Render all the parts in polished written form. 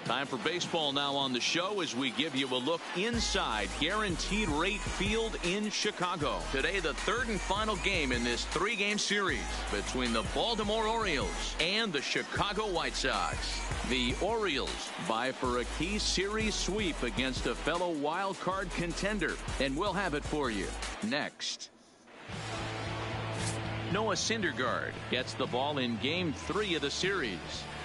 Time for baseball now on the show as we give you a look inside Guaranteed Rate Field in Chicago. Today, the third and final game in this three-game series between the Baltimore Orioles and the Chicago White Sox. The Orioles vie for a key series sweep against a fellow wild card contender, and we'll have it for you next. Noah Syndergaard gets the ball in Game 3 of the series.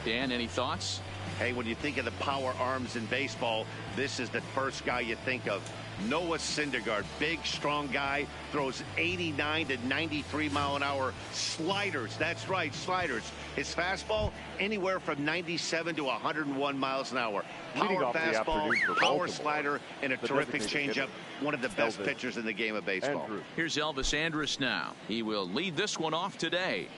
Dan, any thoughts? Hey, when you think of the power arms in baseball, this is the first guy you think of. Noah Syndergaard, big, strong guy, throws 89 to 93 mile an hour sliders. That's right, sliders. His fastball, anywhere from 97 to 101 miles an hour. Power fastball, power slider, and a terrific changeup. One of the best pitchers in the game of baseball. Here's Elvis Andrus now. He will lead this one off today.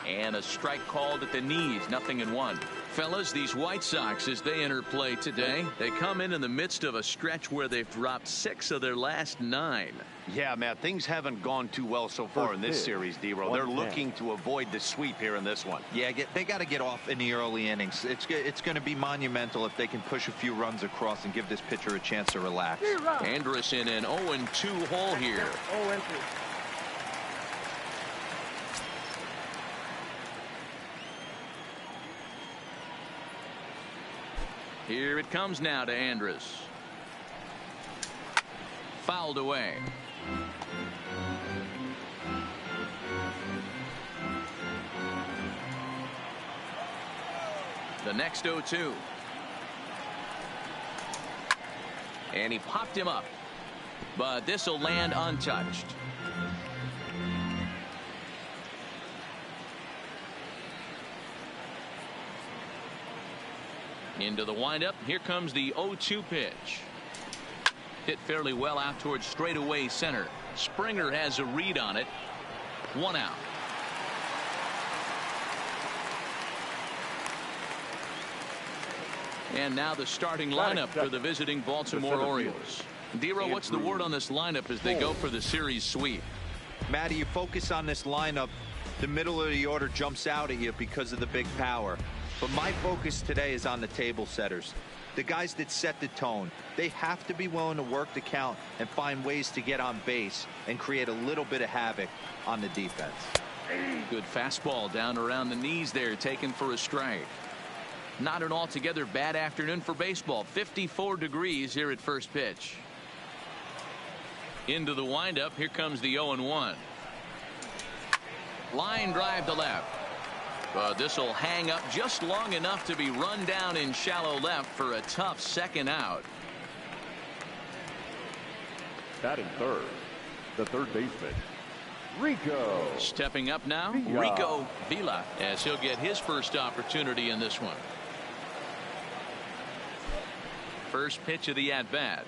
And a strike called at the knees, 0-1. Fellas, these White Sox, as they enter play today, they come in the midst of a stretch where they've dropped 6 of their last 9. Yeah, Matt, things haven't gone too well so far in this series, D-Row. They're looking to avoid the sweep here in this one. Yeah, they got to get off in the early innings. It's going to be monumental if they can push a few runs across and give this pitcher a chance to relax. Andrus in an 0-2 hole here. 0-2. Here it comes now to Andrus. Fouled away. The next 0-2. And he popped him up. But this will land untouched. Into the windup. Here comes the 0-2 pitch. Hit fairly well out towards straightaway center. Springer has a read on it. 1 out. And now the starting lineup for the visiting Baltimore Orioles. D-Row, what's the word on this lineup as they go for the series sweep? Matty, you focus on this lineup, the middle of the order jumps out at you because of the big power. But my focus today is on the table setters, the guys that set the tone. They have to be willing to work the count and find ways to get on base and create a little bit of havoc on the defense. Good fastball down around the knees there, taken for a strike. Not an altogether bad afternoon for baseball. 54 degrees here at first pitch. Into the windup. Here comes the 0-1. Line drive to left. This will hang up just long enough to be run down in shallow left for a tough second out. Batting third, the third baseman, Rico. Stepping up now, Rico Vila, as he'll get his first opportunity in this one. First pitch of the at-bat.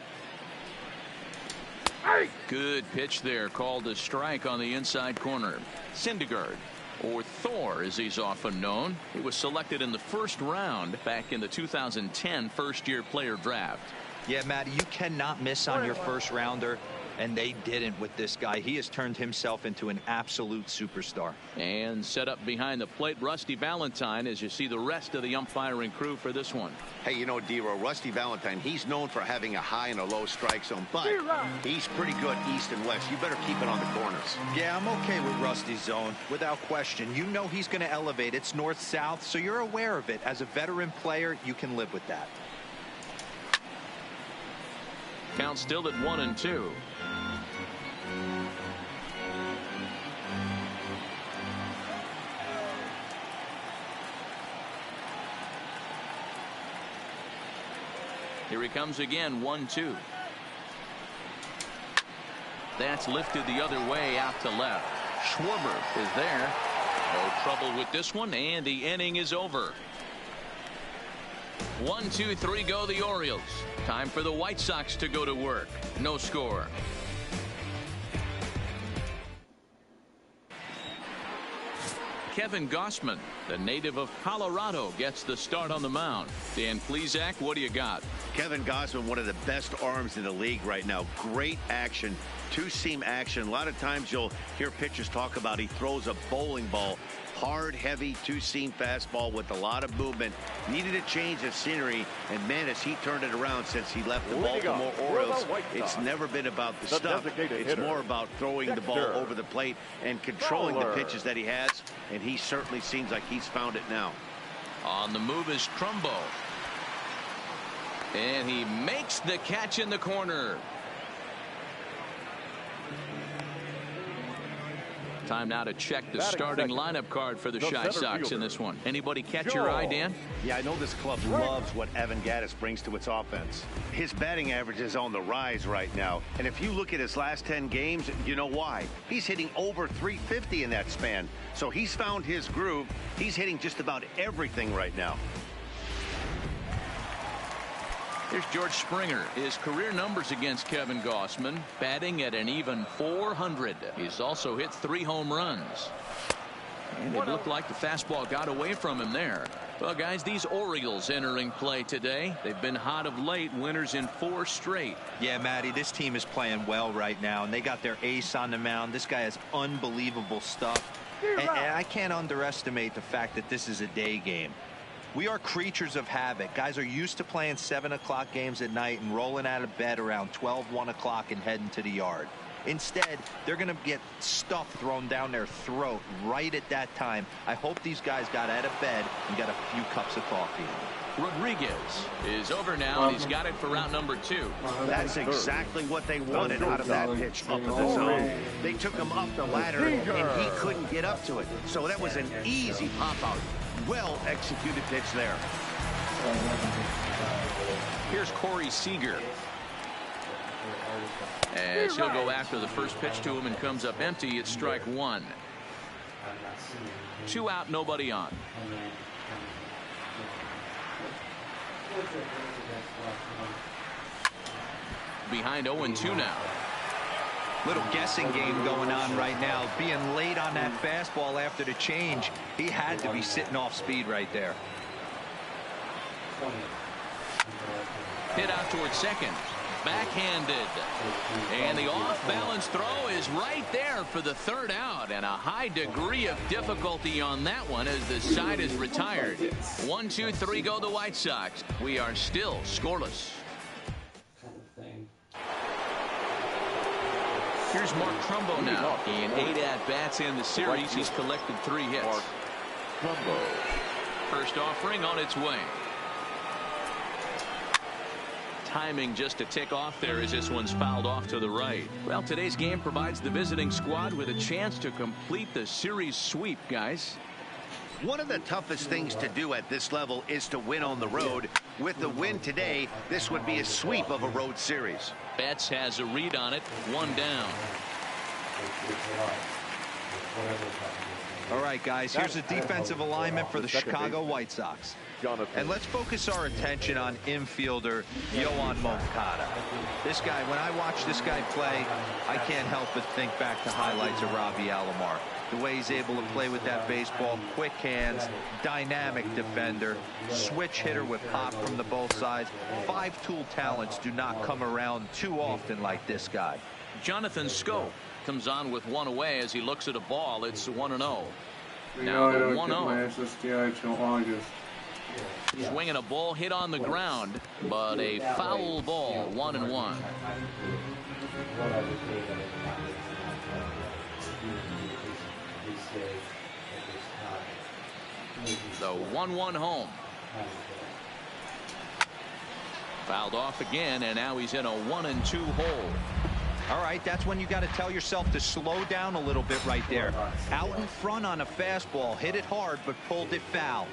Good pitch there, called a strike on the inside corner. Syndergaard, or Thor as he's often known. He was selected in the first round back in the 2010 first-year player draft. Yeah, Matty, you cannot miss on your first rounder, and they didn't with this guy. He has turned himself into an absolute superstar. And set up behind the plate, Rusty Valentine, as you see the rest of the umpiring crew for this one. Hey, you know, D-Row, Rusty Valentine, he's known for having a high and a low strike zone, but he's pretty good east and west. You better keep it on the corners. Yeah, I'm okay with Rusty's zone, without question. You know he's going to elevate. It's north-south, so you're aware of it. As a veteran player, you can live with that. Count still at 1-2. Here he comes again, 1-2. That's lifted the other way out to left. Schwarber is there. No trouble with this one, and the inning is over. 1, 2, 3 go the Orioles. Time for the White Sox to go to work. No score. Kevin Gausman, the native of Colorado, gets the start on the mound. Dan Plesac, what do you got? Kevin Gausman, one of the best arms in the league right now. Great action, two-seam action. A lot of times you'll hear pitchers talk about he throws a bowling ball. Hard, heavy, two-seam fastball with a lot of movement. Needed a change of scenery, and man, as he turned it around since he left the Baltimore Orioles, it's never been about the stuff. It's more about throwing the ball over the plate and controlling the pitches that he has, and he certainly seems like he's found it now. On the move is Trumbo. And he makes the catch in the corner. Time now to check the starting lineup card for the Chi Sox in this one. Anybody catch your eye, Dan? Yeah, I know this club loves what Evan Gattis brings to its offense. His batting average is on the rise right now. And if you look at his last 10 games, you know why. He's hitting over 350 in that span. So he's found his groove. He's hitting just about everything right now. Here's George Springer. His career numbers against Kevin Gausman, batting at an even .400. He's also hit 3 home runs. And it looked like the fastball got away from him there. Well, guys, these Orioles entering play today. They've been hot of late, winners in 4 straight. Yeah, Matty, this team is playing well right now, and they got their ace on the mound. This guy has unbelievable stuff. And I can't underestimate the fact that this is a day game. We are creatures of habit. Guys are used to playing 7 o'clock games at night and rolling out of bed around 12, 1 o'clock and heading to the yard. Instead, they're going to get stuff thrown down their throat right at that time. I hope these guys got out of bed and got a few cups of coffee. Rodriguez is over now, and he's got it for round number 2. That's exactly what they wanted out of that pitch up in the zone. They took him up the ladder, and he couldn't get up to it. So that was an easy pop-out. Well executed pitch there. Here's Corey Seager. As he'll go after the first pitch to him and comes up empty, it's strike 1. 2 out, nobody on. Behind 0-2 now. Little guessing game going on right now. Being late on that fastball after the change, he had to be sitting off speed right there. Hit out towards second. Backhanded. And the off-balance throw is right there for the 3rd out. And a high degree of difficulty on that one as the side is retired. 1, 2, 3 go the White Sox. We are still scoreless. Here's Mark Trumbo now. In 8 at-bats in the series, he's collected 3 hits. First offering on its way. Timing just a tick off there as this one's fouled off to the right. Well, today's game provides the visiting squad with a chance to complete the series sweep, guys. One of the toughest things to do at this level is to win on the road. With the win today, this would be a sweep of a road series. Betts has a read on it. 1 down. All right, guys, here's a defensive alignment for the Chicago White Sox. And let's focus our attention on infielder Yoan Moncada. This guy, when I watch this guy play, I can't help but think back to highlights of Robbie Alomar. The way he's able to play with that baseball, quick hands, dynamic defender, switch hitter with pop from the both sides. 5-tool talents do not come around too often like this guy. Jonathan Schoop comes on with 1 away as he looks at a ball. It's 1-0. Now the 1-0. Swinging a ball hit on the ground, but a foul ball. 1-1. The 1-1 home. Fouled off again, and now he's in a 1-2 hole. All right, that's when you got to tell yourself to slow down a little bit right there. Out in front on a fastball, hit it hard, but pulled it foul.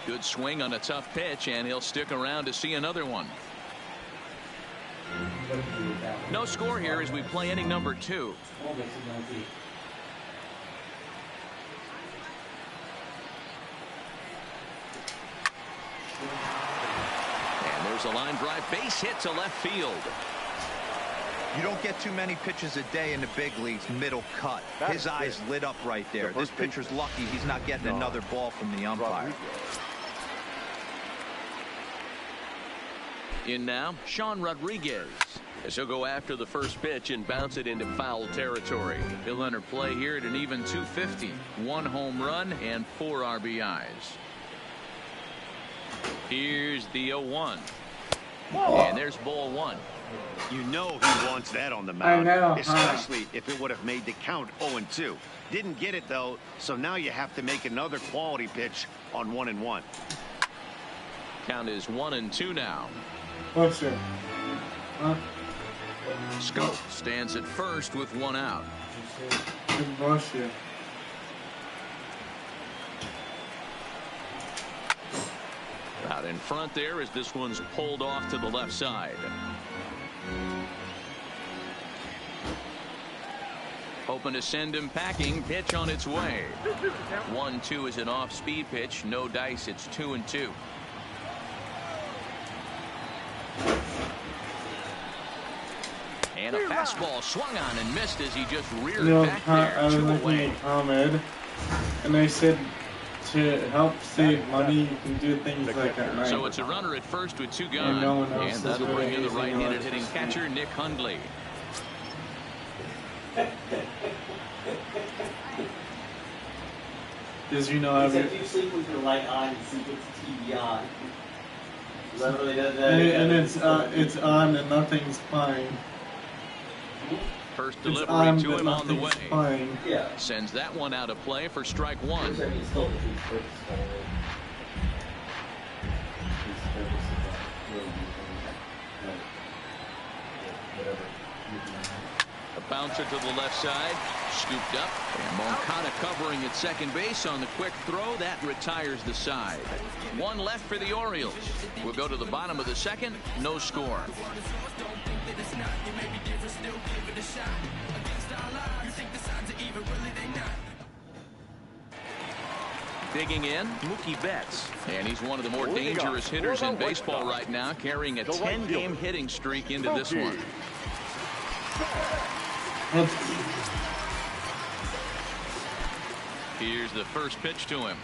Good swing on a tough pitch, and he'll stick around to see another one. No score here as we play inning number 2. And there's a line drive, base hit to left field. You don't get too many pitches a day in the big leagues middle cut. His eyes lit up right there. This pitcher's lucky he's not getting another ball from the umpire. In now, Sean Rodriguez. As he'll go after the first pitch and bounce it into foul territory. He'll enter play here at an even 250. 1 home run and 4 RBIs. Here's the 0-1. And there's ball 1. You know he wants that on the mound, especially if it would have made the count 0-2. Didn't get it, though, so now you have to make another quality pitch on 1-1. Count is 1-2 now. Bullshit. Huh? Scope stands at first with 1 out. Bullshit. Out in front there as this one's pulled off to the left side. Hoping to send him packing. Pitch on its way. 1-2 is an off-speed pitch. No dice. It's 2-2. And a fastball swung on and missed as he just reared back there. I was 2 looking away. at Ahmed, and they said to help save money, you can do things like at night. So it's a runner at first with 2 gone. no one else And that'll is bring in the really right-handed easy hitting catcher, Nick Hundley. Because you know, Except you sleep with your light on and sleep with the TV on. That really does that. and it's on and nothing's fine. First It's delivery on, to but him on the way. nothing's fine. Yeah. Sends that one out of play for strike 1. I mean, it's still the truth first. A bouncer to the left side. Scooped up. And Moncada covering at second base on the quick throw. That retires the side. 1 left for the Orioles. We'll go to the bottom of the second. No score. Digging in, Mookie Betts. And he's one of the more dangerous hitters in baseball right now, carrying a 10-game hitting streak into this one. Here's the first pitch to him.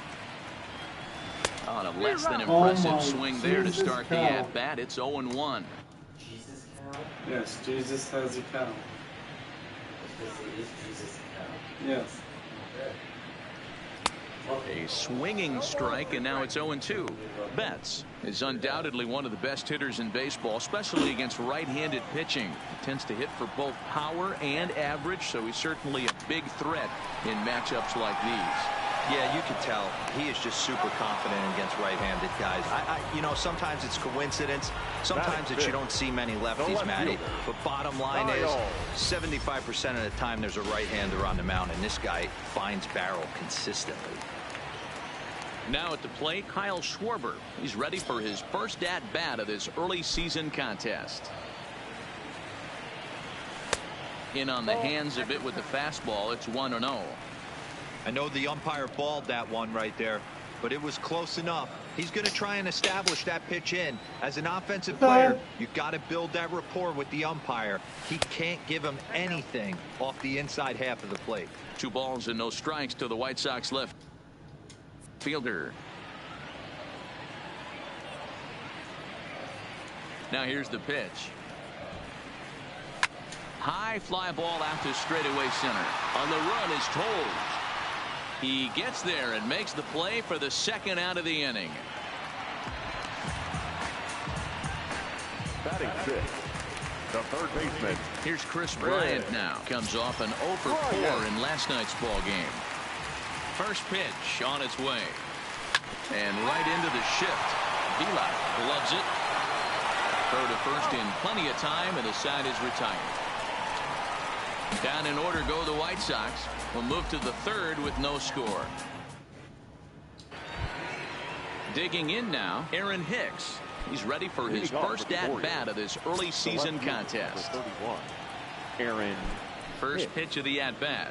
On a less than impressive swing there to start the at-bat. It's 0-1. Jesus cow? Yes, Jesus has a cow. Is Jesus a cow? Yes. A swinging strike, and now it's 0-2. Betts is undoubtedly one of the best hitters in baseball, especially against right-handed pitching. He tends to hit for both power and average, so he's certainly a big threat in matchups like these. Yeah, you can tell he is just super confident against right-handed guys. You know, sometimes it's coincidence. Sometimes it's you don't see many lefties, Matty. But bottom line is 75% of the time there's a right-hander on the mound, and this guy finds barrel consistently. Now at the plate, Kyle Schwarber. He's ready for his first at-bat of this early season contest. In on the hands a bit with the fastball. It's 1-0. I know the umpire balled that one right there, but it was close enough. He's going to try and establish that pitch in. As an offensive player, you got to build that rapport with the umpire. He can't give him anything off the inside half of the plate. 2 balls and no strikes to the White Sox left fielder. Now here's the pitch. High fly ball out to straightaway center. On the run is Toles. He gets there and makes the play for the second out of the inning. Batting 6, the third baseman. Here's Chris Bryant now. Comes off an 0 for 4 in last night's ball game. First pitch on its way. And right into the shift. Vila gloves it. Throw to first in plenty of time, and the side is retired. Down in order go the White Sox. Will move to the third with no score. Digging in now, Aaron Hicks. He's ready for his first at-bat of this early season contest. 31, Aaron. First pitch of the at-bat.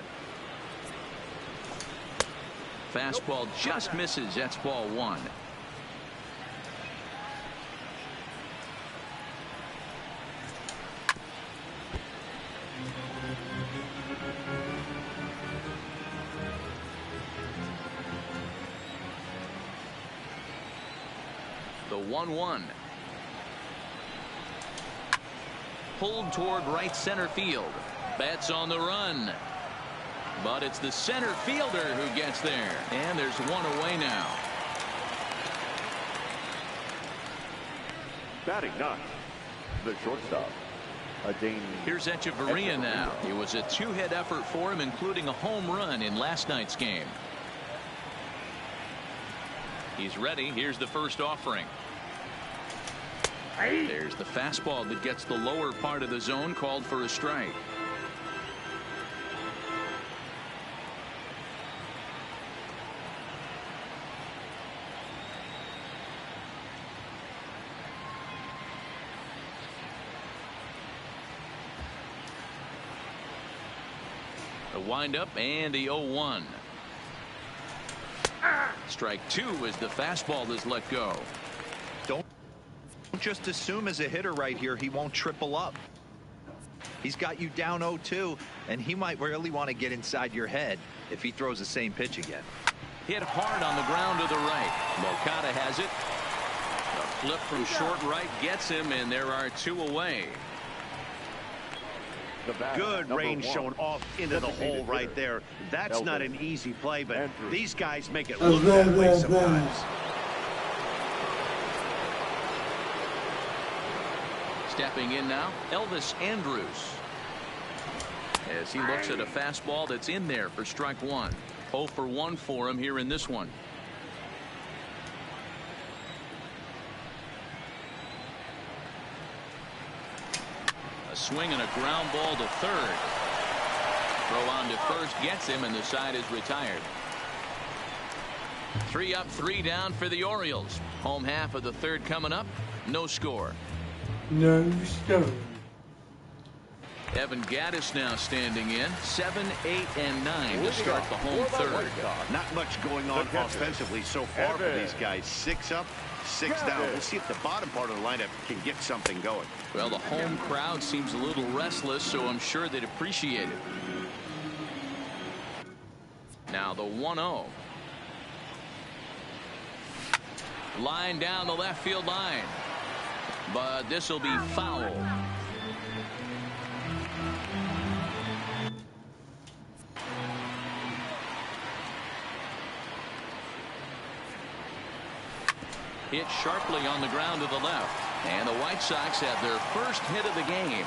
Fastball just misses. That's ball 1. The 1-1. pulled toward right center field. Betts on the run. But it's the center fielder who gets there. And there's one away now. Batting ninth, the shortstop. Here's Echeverria now. It was a two-hit effort for him, including a home run in last night's game. He's ready. Here's the first offering. There's the fastball that gets the lower part of the zone, called for a strike. The windup and the 0-1. Strike two as the fastball is let go. Don't just assume as a hitter right here he won't triple up. He's got you down 0-2, and he might really want to get inside your head if he throws the same pitch again. Hit hard on the ground to the right. Moncada has it. A flip from short right gets him, and there are two away. Good range shown off into the hole right there. That's not an easy play, but these guys make it look that way sometimes. Stepping in now, Elvis Andrus. As he looks at a fastball that's in there for strike one. 0 for 1 for him here in this one. Swing and a ground ball to third. Throw on to first gets him, and the side is retired. 3 up, 3 down for the Orioles. Home half of the third coming up. No score. No score. Evan Gattis now standing in. 7, 8, and 9 to start the home third. Not much going on offensively so far for these guys. 6 up, 6 down. We'll see if the bottom part of the lineup can get something going. Well, the home crowd seems a little restless, so I'm sure they'd appreciate it. Now the 1-0. Line down the left field line. But this will be foul. Hit sharply on the ground to the left. And the White Sox have their first hit of the game.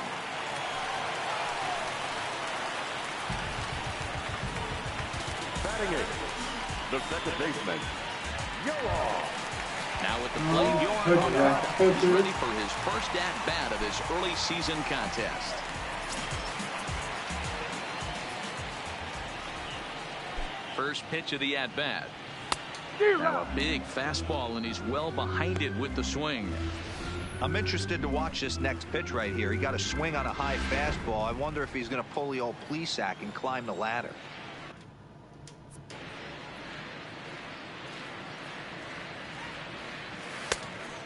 Batting it, the second baseman, Yoa. Now at the plate, Yoa is ready for his first at-bat of this early season contest. First pitch of the at-bat. Now a big fastball, and he's well behind it with the swing. I'm interested to watch this next pitch right here. He got a swing on a high fastball. I wonder if he's going to pull the old Plesac and climb the ladder.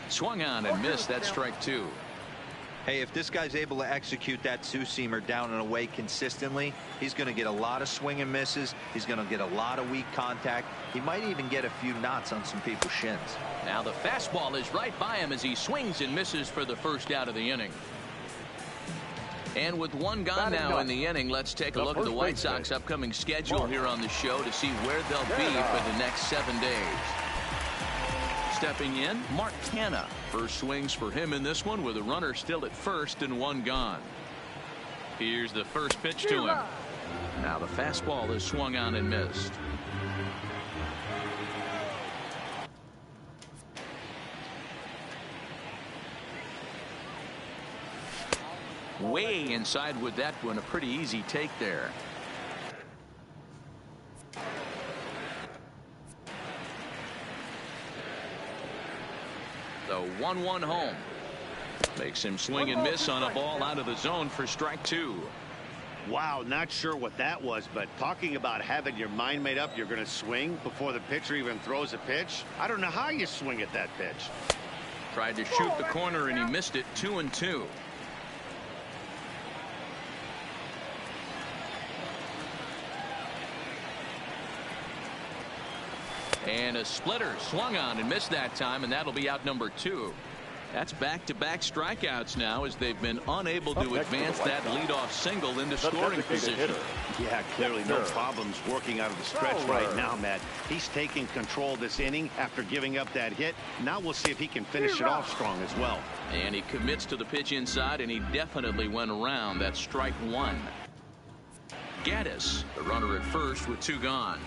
Swung on and missed. That's strike two. Hey, if this guy's able to execute that two-seamer down and away consistently, he's going to get a lot of swing and misses. He's going to get a lot of weak contact. He might even get a few knots on some people's shins. Now the fastball is right by him as he swings and misses for the first out of the inning. And with one gone now in the inning, let's take a look at the White Sox upcoming schedule here on the show to see where they'll be for the next 7 days. Stepping in, Mark Canha. First swings for him in this one with a runner still at first and one gone. Here's the first pitch to him. Now the fastball is swung on and missed. Way inside with that one. A pretty easy take there. The 1-1 home. Makes him swing and miss on a ball out of the zone for strike two. Wow, not sure what that was, but talking about having your mind made up, you're going to swing before the pitcher even throws a pitch. I don't know how you swing at that pitch. Tried to shoot the corner and he missed it. 2-2. And a splitter swung on and missed that time, and that'll be out number 2. That's back-to-back strikeouts now as they've been unable to advance that leadoff single into scoring position. Yeah, clearly no problems working out of the stretch right now, Matt. He's taking control this inning after giving up that hit. Now we'll see if he can finish it off strong as well. And he commits to the pitch inside, and he definitely went around that strike one. Gaddis, the runner at first with 2 gone.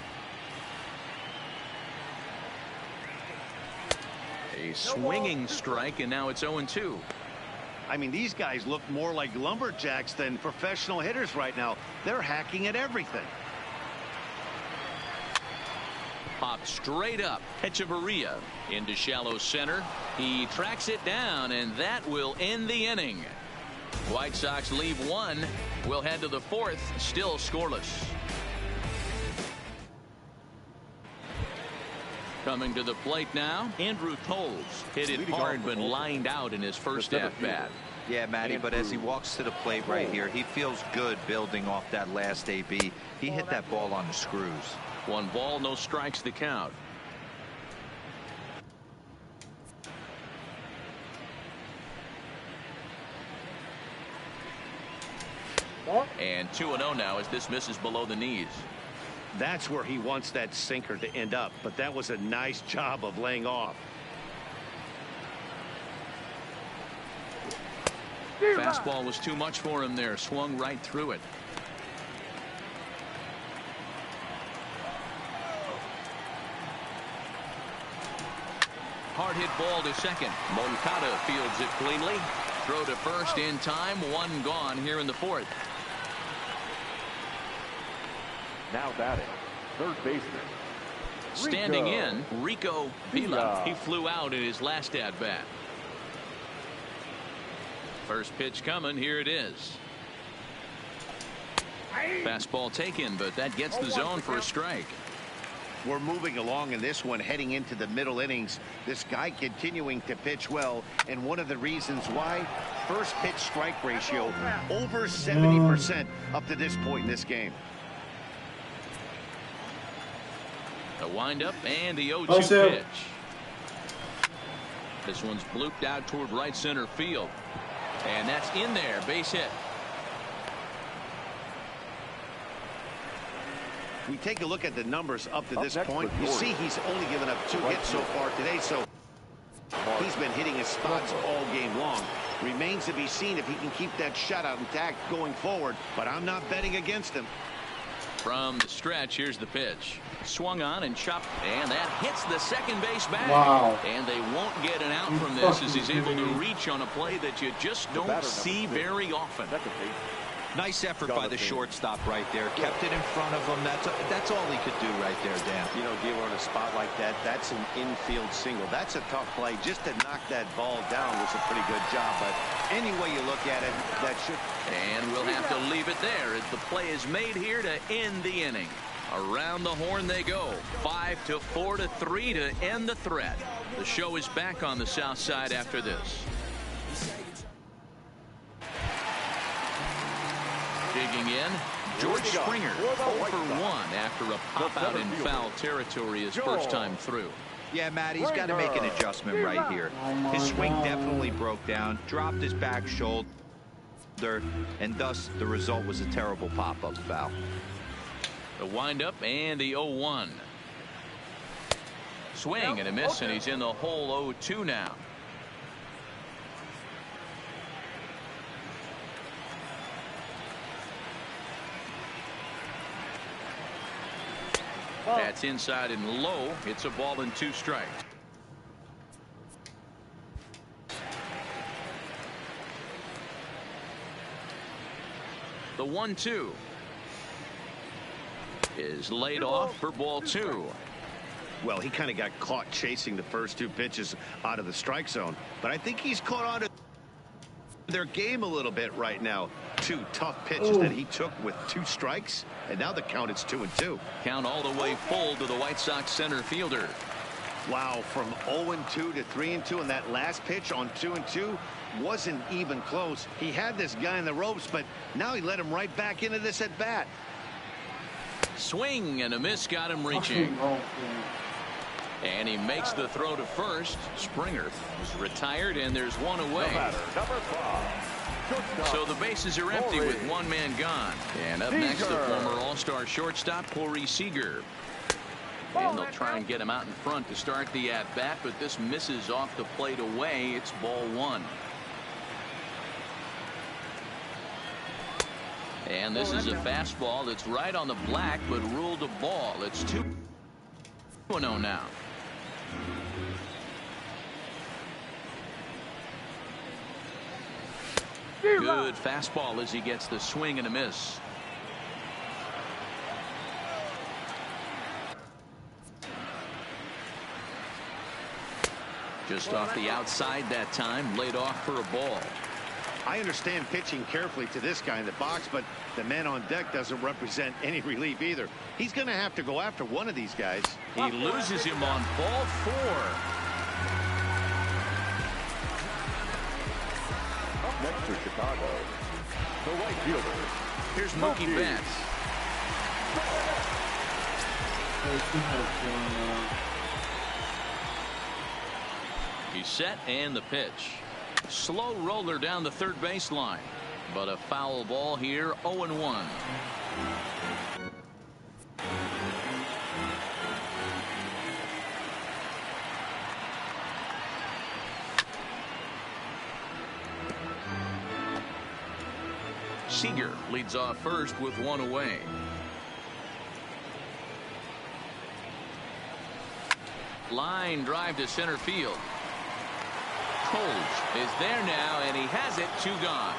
A swinging strike, and now it's 0-2. I mean, these guys look more like lumberjacks than professional hitters right now. They're hacking at everything. Popped straight up. Hechavarria into shallow center. He tracks it down, and that will end the inning. White Sox leave 1. We'll head to the 4th, still scoreless. Coming to the plate now, Andrew Toles hit it hard but lined out in his first at-bat. Yeah, Matty, but as he walks to the plate right here, he feels good building off that last AB. He hit that ball on the screws. 1 ball, no strikes the count. And 2-0 now as this misses below the knees. That's where he wants that sinker to end up, but that was a nice job of laying off. Fastball was too much for him there. Swung right through it. Hard hit ball to second. Moncada fields it cleanly. Throw to first in time. 1 gone here in the 4th. Now batting, third baseman. Standing in, Rico Vila. He flew out in his last at-bat. First pitch coming. Here it is. Fastball taken, but that gets the zone for a strike. We're moving along in this one, heading into the middle innings. This guy continuing to pitch well, and one of the reasons why, first pitch strike ratio over 70% up to this point in this game. The windup and the 0-2 pitch. This one's blooped out toward right center field. And that's in there. Base hit. We take a look at the numbers up to this point. You see he's only given up 2 hits so far today, so he's been hitting his spots all game long. Remains to be seen if he can keep that shutout intact going forward, but I'm not betting against him. From the stretch, here's the pitch. Swung on and chopped, and that hits the second base bag. Wow. And they won't get an out from this as he's able to reach on a play that you just don't see very often. Nice effort by the shortstop right there. Kept it in front of him. That's all he could do right there, Dan. You know, dealer on a spot like that, that's an infield single. That's a tough play. Just to knock that ball down was a pretty good job. But any way you look at it, that should. And we'll have to leave it there as the play is made here to end the inning. Around the horn they go. 5-4 to 3 to end the threat. The show is back on the south side after this. Digging in, George Springer 0 for 1 after a pop-out in foul territory his first time through. Yeah, Matt, he's got to make an adjustment right here. His swing definitely broke down, dropped his back shoulder, and thus the result was a terrible pop-up foul. The windup and the 0-1. Swing and a miss, and he's in the hole 0-2 now. That's inside and low. It's a ball and 2 strikes. The 1-2 is laid off for ball 2. Well, he kind of got caught chasing the first 2 pitches out of the strike zone, but I think he's caught on to their game a little bit right now. 2 tough pitches that he took with 2 strikes, and now the count is 2-2. Count all the way full to the White Sox center fielder. Wow, from 0-2 to 3-2, and that last pitch on 2-2 wasn't even close. He had this guy in the ropes, but now he let him right back into this at bat. Swing and a miss got him reaching. And he makes the throw to first. Springer is retired, and there's one away. Number 5. So the bases are empty with one man gone. And up next, the former all-star shortstop, Corey Seager. And they'll try and get him out in front to start the at-bat, but this misses off the plate away. It's ball 1. And this is a fastball that's right on the black, but ruled a ball. It's 2-0 now. Good fastball as he gets the swing and a miss. Just off the outside that time, laid off for a ball. I understand pitching carefully to this guy in the box, but the man on deck doesn't represent any relief either. He's going to have to go after one of these guys. He loses him on ball 4. Up next for Chicago, the right fielder. Here's Mookie Betts. He's set, and the pitch. Slow roller down the third baseline, but a foul ball here. 0-1. Seager leads off first with one away. Line drive to center field. Coles is there now, and he has it. 2 gone.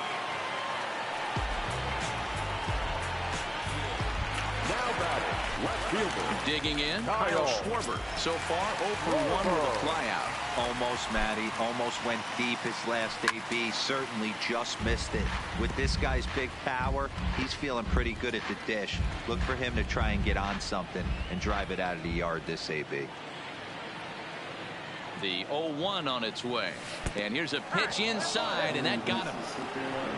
Now batting, left fielder. Digging in, Kyle Schwarber. So far, 0 for 1 with a flyout. Almost, Matty. Almost went deep his last AB. Certainly just missed it. With this guy's big power, he's feeling pretty good at the dish. Look for him to try and get on something and drive it out of the yard this AB. The 0-1 on its way. And here's a pitch inside, and that got him.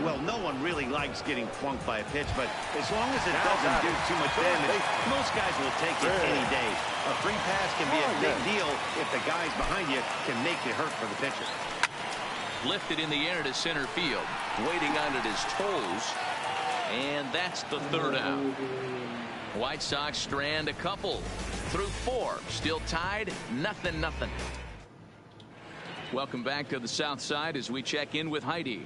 Well, no one really likes getting flunked by a pitch, but as long as it doesn't do too much damage, most guys will take it any day. A free pass can be a big deal if the guys behind you can make it hurt for the pitcher. Lifted in the air to center field, waiting on it his toes, and that's the 3rd out. White Sox strand a couple through 4, still tied, 0-0. Welcome back to the South Side as we check in with Heidi.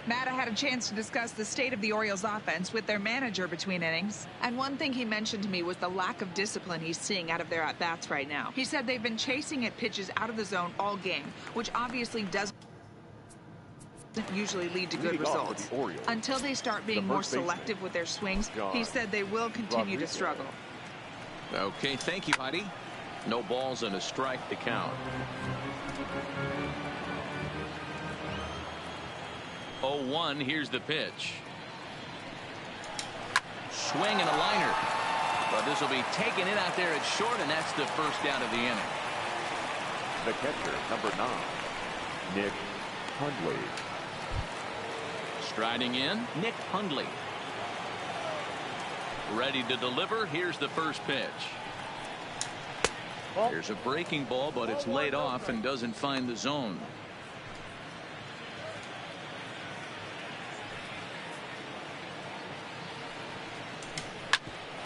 Matt, I had a chance to discuss the state of the Orioles offense with their manager between innings. And one thing he mentioned to me was the lack of discipline he's seeing out of their at-bats right now. He said they've been chasing at pitches out of the zone all game, which obviously doesn't usually lead to good results. Until they start being more selective with their swings, he said they will continue to struggle. Okay, thank you, Heidi. No balls and a strike to count. 0-1, here's the pitch. Swing and a liner. But this will be taken in out there at short, and that's the first out of the inning. The catcher, number 9, Nick Hundley. Striding in, Nick Hundley. Ready to deliver. Here's the first pitch. Here's a breaking ball, but it's laid off and doesn't find the zone.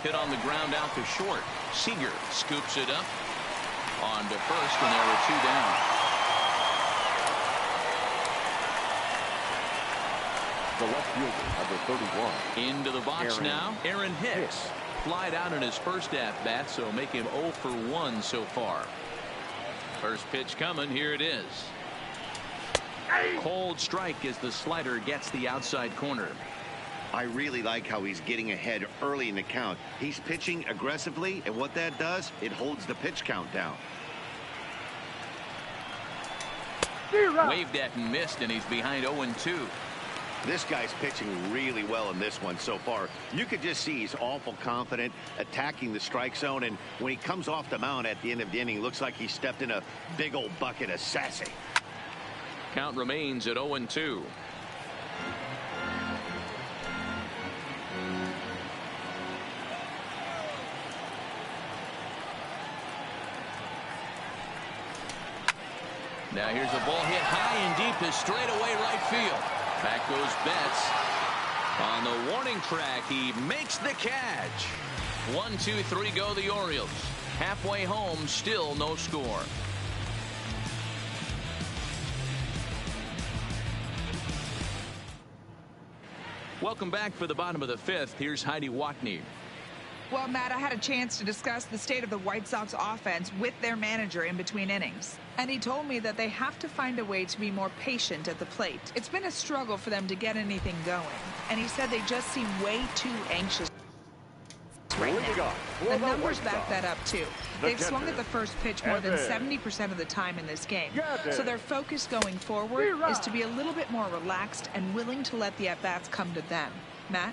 Hit on the ground out to short. Seager scoops it up on to first, and there are 2 down. The left fielder, number 31. Into the box now, Aaron Hicks. Flied out in his first at-bat, so make him 0 for 1 so far. First pitch coming, here it is. Cold strike as the slider gets the outside corner. I really like how he's getting ahead early in the count. He's pitching aggressively, and what that does, it holds the pitch count down. Waved at and missed, and he's behind 0-2. This guy's pitching really well in this one so far. You could just see he's awful confident attacking the strike zone, and when he comes off the mound at the end of the inning, looks like he stepped in a big old bucket of sassy. Count remains at 0-2. Now here's a ball hit high and deep to straightaway right field. Back goes Betts. On the warning track, he makes the catch. 1, 2, 3 go the Orioles. Halfway home, still no score. Welcome back for the bottom of the 5th. Here's Heidi Watney. Well, Matt, I had a chance to discuss the state of the White Sox offense with their manager in between innings. And he told me that they have to find a way to be more patient at the plate. It's been a struggle for them to get anything going. And he said they just seem way too anxious right now. The numbers back that up, too. They've swung at the first pitch more than 70% of the time in this game. So their focus going forward is to be a little bit more relaxed and willing to let the at-bats come to them. Matt?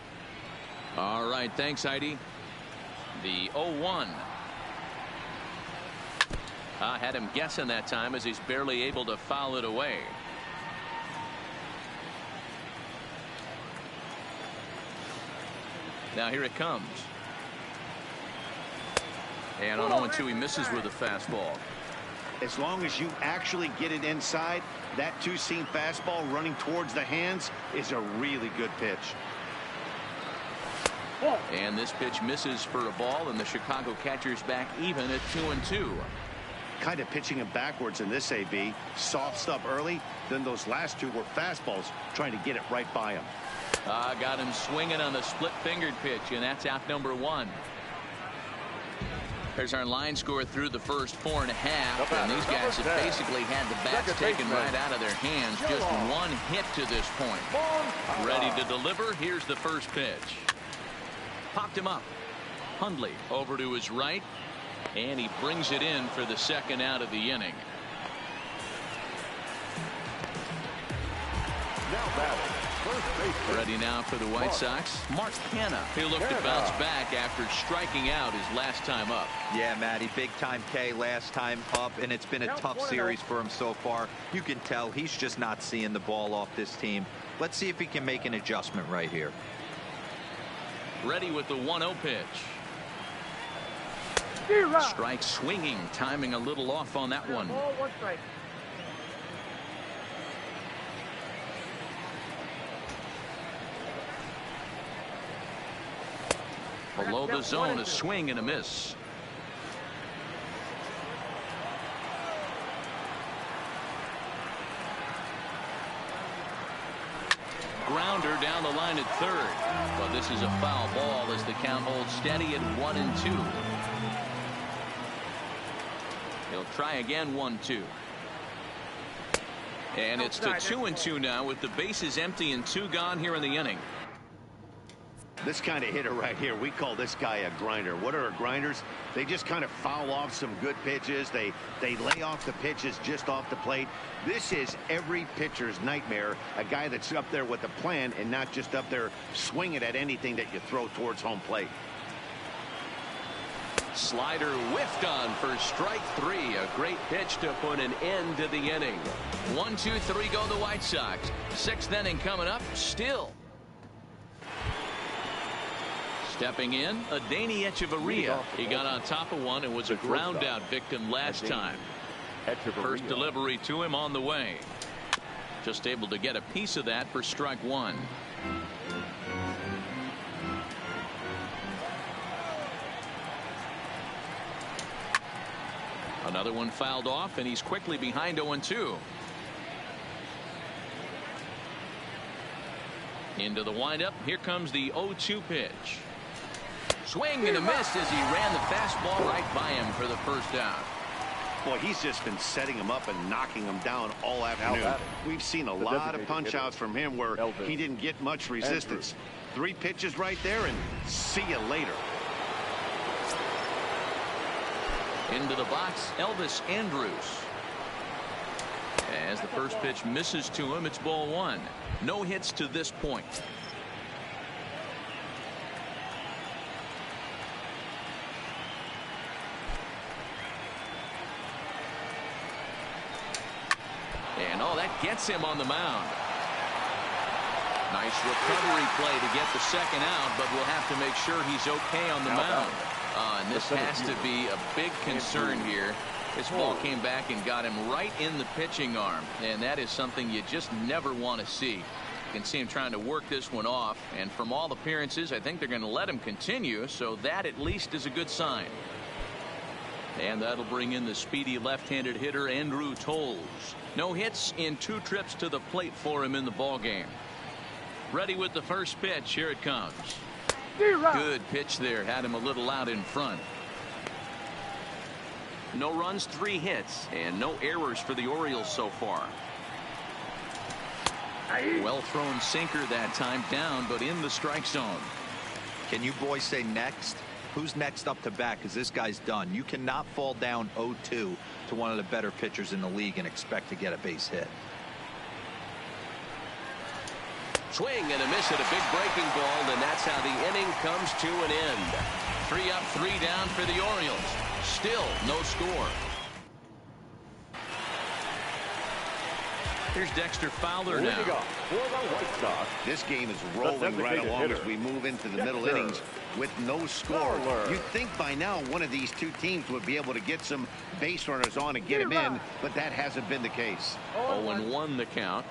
All right, thanks, Heidi. The 0-1. I had him guessing that time as he's barely able to foul it away. Now here it comes. And on 0-2 he misses with a fastball. As long as you actually get it inside, that two-seam fastball running towards the hands is a really good pitch. And this pitch misses for a ball, and the Chicago catcher's back even at 2-2. Kind of pitching him backwards in this AB. Soft stuff early, then those last two were fastballs trying to get it right by him. Got him swinging on the split-fingered pitch, and that's out number 1. There's our line score through the first 4.5, and these guys have basically had the bats taken right out of their hands. Just one hit to this point. Ready to deliver. Here's the first pitch. Popped him up. Hundley over to his right, and he brings it in for the second out of the inning. Ready now for the White Sox, Mark Hanna. He'll look to bounce back after striking out his last time up. Yeah, Matty, big time K last time up, and it's been a tough series for him so far. You can tell he's just not seeing the ball off this team. Let's see if he can make an adjustment right here. Ready with the 1-0 pitch. Strike swinging, timing a little off on that one. Below the zone, a swing and a miss. Grounder down the line at third. But this is a foul ball as the count holds steady at 1-2. He'll try again, 1-2. And it's to 2-2 now with the bases empty and 2 gone here in the inning. This kind of hitter right here, we call this guy a grinder. What are grinders? They just kind of foul off some good pitches. They lay off the pitches just off the plate. This is every pitcher's nightmare, a guy that's up there with a plan and not just up there swinging at anything that you throw towards home plate. Slider whiffed on for strike 3. A great pitch to put an end to the inning. 1, 2, 3 go the White Sox. 6th inning coming up still. Stepping in, Adeiny Echeverria. He got on top of one and was a ground out victim last time. First delivery to him on the way. Just able to get a piece of that for strike 1. Another one fouled off, and he's quickly behind 0-2. Into the windup. Here comes the 0-2 pitch. Swing and a miss as he ran the fastball right by him for the first out. Boy, he's just been setting him up and knocking him down all afternoon. We've seen a lot of punch outs from him where he didn't get much resistance. 3 pitches right there, and see you later. Into the box, Elvis Andrus. As the first pitch misses to him, it's ball 1. No hits to this point. And that gets him on the mound. Nice recovery play to get the second out, but we'll have to make sure he's okay on the mound. And this has to be a big concern here. This ball came back and got him right in the pitching arm, and that is something you just never want to see. You can see him trying to work this one off, and from all appearances, I think they're going to let him continue, so that at least is a good sign. And that'll bring in the speedy left-handed hitter Andrew Toles. No hits in 2 trips to the plate for him in the ball game. Ready with the first pitch. Here it comes. Good pitch there. Had him a little out in front. No runs, 3 hits, and no errors for the Orioles so far. Well thrown sinker that time, down but in the strike zone. Can you boys say next? Who's next up to bat? Because this guy's done. You cannot fall down 0-2 to one of the better pitchers in the league and expect to get a base hit. Swing and a miss at a big breaking ball, and that's how the inning comes to an end. 3 up, 3 down for the Orioles. Still no score. Here's Dexter Fowler now. This game is rolling right along as we move into the middle innings with no score. You'd think by now one of these 2 teams would be able to get some base runners on and get him in, but that hasn't been the case. 0-1 the count.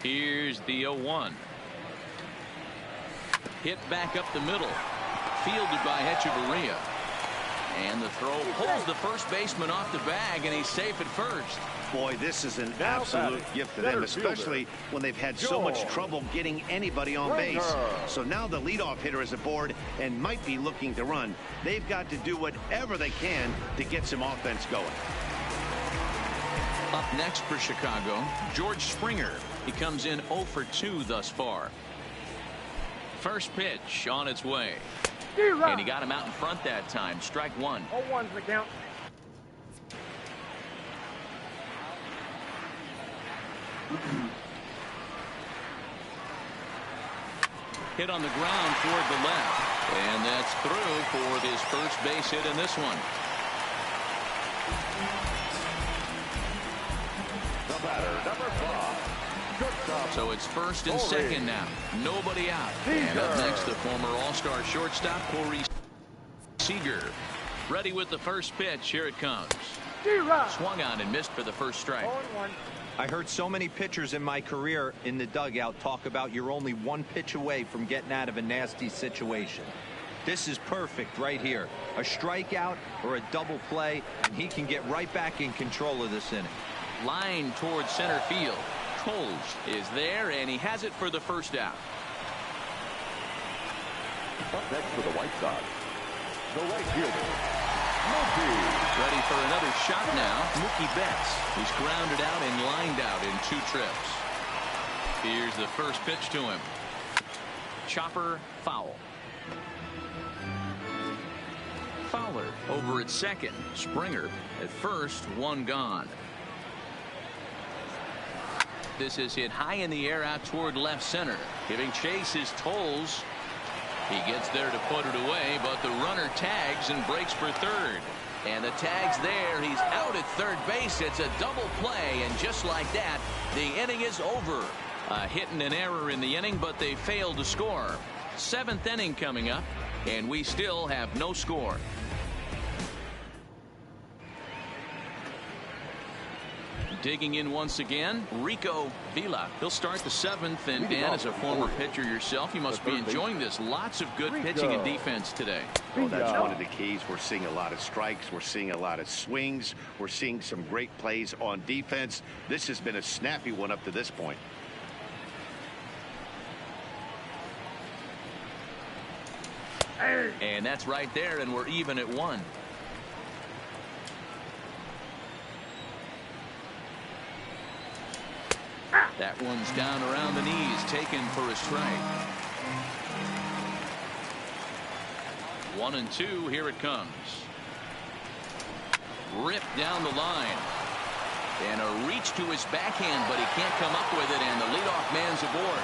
Here's the 0-1. Hit back up the middle. Fielded by Hechavarria. And the throw pulls the first baseman off the bag, and he's safe at first. Boy, this is an absolute gift to them, especially when they've had so much trouble getting anybody on base. So now the leadoff hitter is aboard and might be looking to run. They've got to do whatever they can to get some offense going. Up next for Chicago, George Springer. He comes in 0 for 2 thus far. First pitch on its way. And he got him out in front that time. Strike 1. 0-1's the count. Hit on the ground toward the left. And that's through for his first base hit in this one. The batter, number 5. So it's first and second now. Nobody out. And up next, the former All-Star shortstop, Corey Seager. Ready with the first pitch. Here it comes. Swung on and missed for the first strike. 0-1. I heard so many pitchers in my career in the dugout talk about you're only 1 pitch away from getting out of a nasty situation. This is perfect right here. A strikeout or a double play, and he can get right back in control of this inning. Line towards center field. Toles is there, and he has it for the first out. Up next for the White Sox, the right fielder, Mookie. Ready for another shot now. Mookie Betts. He's grounded out and lined out in 2 trips. Here's the first pitch to him. Chopper foul. Fowler over at second. Springer at first, 1 gone. This is hit high in the air out toward left center. Giving chase is Toles. He gets there to put it away, but the runner tags and breaks for third. And the tag's there. He's out at third base. It's a double play, and just like that, the inning is over. A hit and an error in the inning, but they failed to score. 7th inning coming up, and we still have no score. Digging in once again, Rico Vila. He'll start the 7th, and Dan, as a former pitcher yourself, you must be enjoying this. Lots of good pitching and defense today. Well, that's one of the keys. We're seeing a lot of strikes. We're seeing a lot of swings. We're seeing some great plays on defense. This has been a snappy one up to this point. And that's right there, and we're even at 1. That one's down around the knees, taken for a strike. 1-2, here it comes. Ripped down the line. And a reach to his backhand, but he can't come up with it, and the leadoff man's aboard.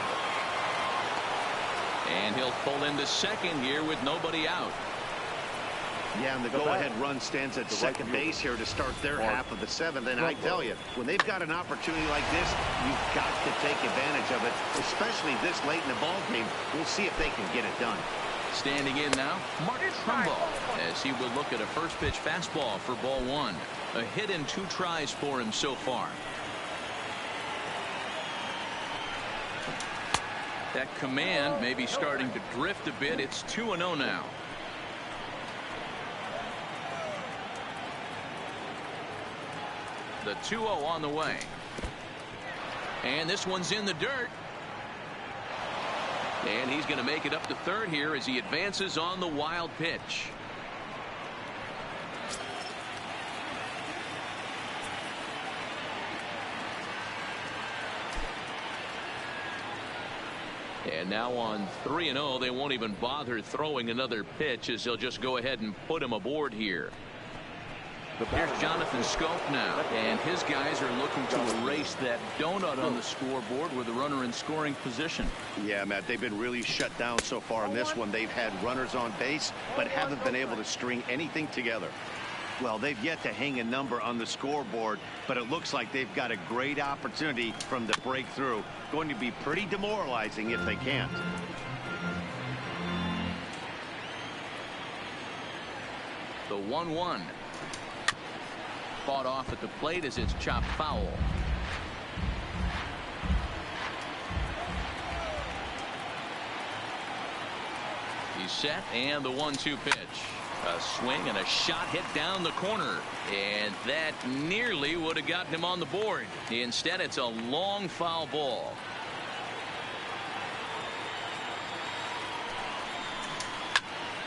And he'll pull into second here with nobody out. Yeah, and the go-ahead run stands at second base here to start their half of the 7th. And I tell you, when they've got an opportunity like this, you've got to take advantage of it, especially this late in the ball game. We'll see if they can get it done. Standing in now, Mark Trumbo, as he will look at a first pitch fastball for ball one. A hit and 2 tries for him so far. That command may be starting to drift a bit. It's 2-0 now. The 2-0 on the way. And this one's in the dirt. And he's going to make it up to third here as he advances on the wild pitch. And now on 3-0, they won't even bother throwing another pitch as they'll just go ahead and put him aboard here. Here's Jonathan Scope now, and his guys are looking to erase that donut on the scoreboard with a runner in scoring position. Yeah, Matt, they've been really shut down so far in this one. They've had runners on base, but haven't been able to string anything together. Well, they've yet to hang a number on the scoreboard, but it looks like they've got a great opportunity from the breakthrough. Going to be pretty demoralizing if they can't. The 1-1. Fought off at the plate as it's chopped foul. He's set, and the 1-2 pitch. A swing and a shot hit down the corner, and that nearly would have gotten him on the board. Instead, it's a long foul ball.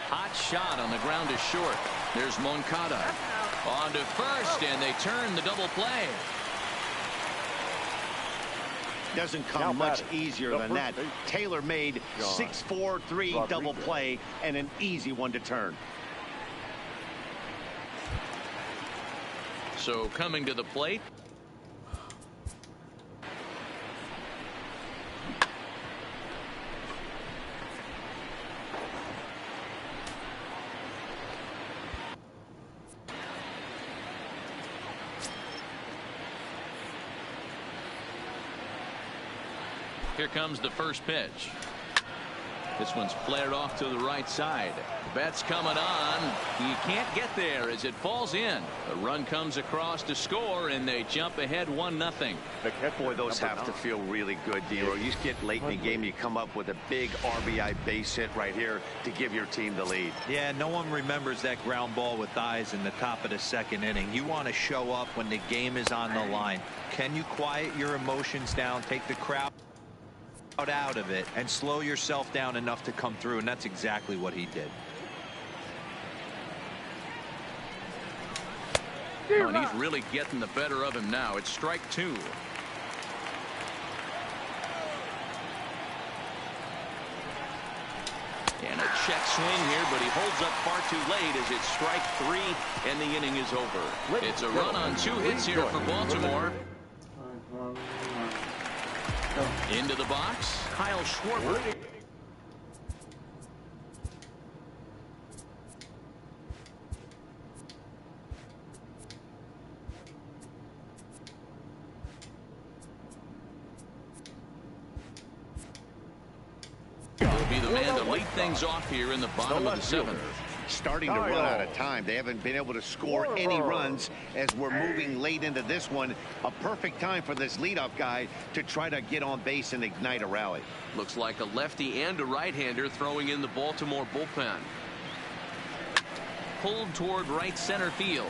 Hot shot on the ground is short. There's Moncada on to first, and they turn the double play. Doesn't come much easier than that. Taylor made 6-4-3 double play and an easy one to turn. So coming to the plate. Here comes the first pitch. This one's flared off to the right side. The bat's coming on. He can't get there as it falls in. A run comes across to score, and they jump ahead 1-0. Boy, those have to feel really good, D'Lo. You get late in the game, you come up with a big RBI base hit right here to give your team the lead. Yeah, no one remembers that ground ball with eyes in the top of the second inning. You want to show up when the game is on the line. Can you quiet your emotions down, take the crowd out of it, and slow yourself down enough to come through? And that's exactly what he did. Oh, and he's really getting the better of him now. It's strike 2. And a check swing here, but he holds up far too late as it's strike 3, and the inning is over. It's a run on 2 hits here for Baltimore. Into the box, Kyle Schwarber. Will be the man to lead things off here in the bottom of the 7th. Starting to run out of time. They haven't been able to score any runs as we're moving late into this one. A perfect time for this leadoff guy to try to get on base and ignite a rally. Looks like a lefty and a right-hander throwing in the Baltimore bullpen. Pulled toward right center field.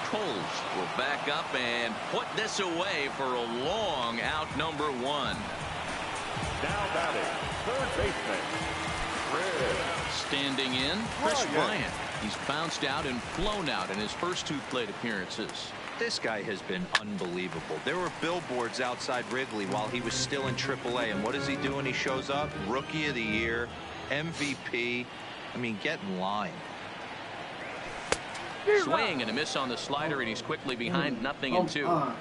Coles will back up and put this away for a long out, number 1. Now batting, third baseman, Standing in, Chris Bryant. He's bounced out and flown out in his first 2 plate appearances. This guy has been unbelievable. There were billboards outside Wrigley while he was still in AAA, and what does he do when he shows up? Rookie of the Year, MVP. I mean, get in line. Swing and a miss on the slider, and he's quickly behind 0-2.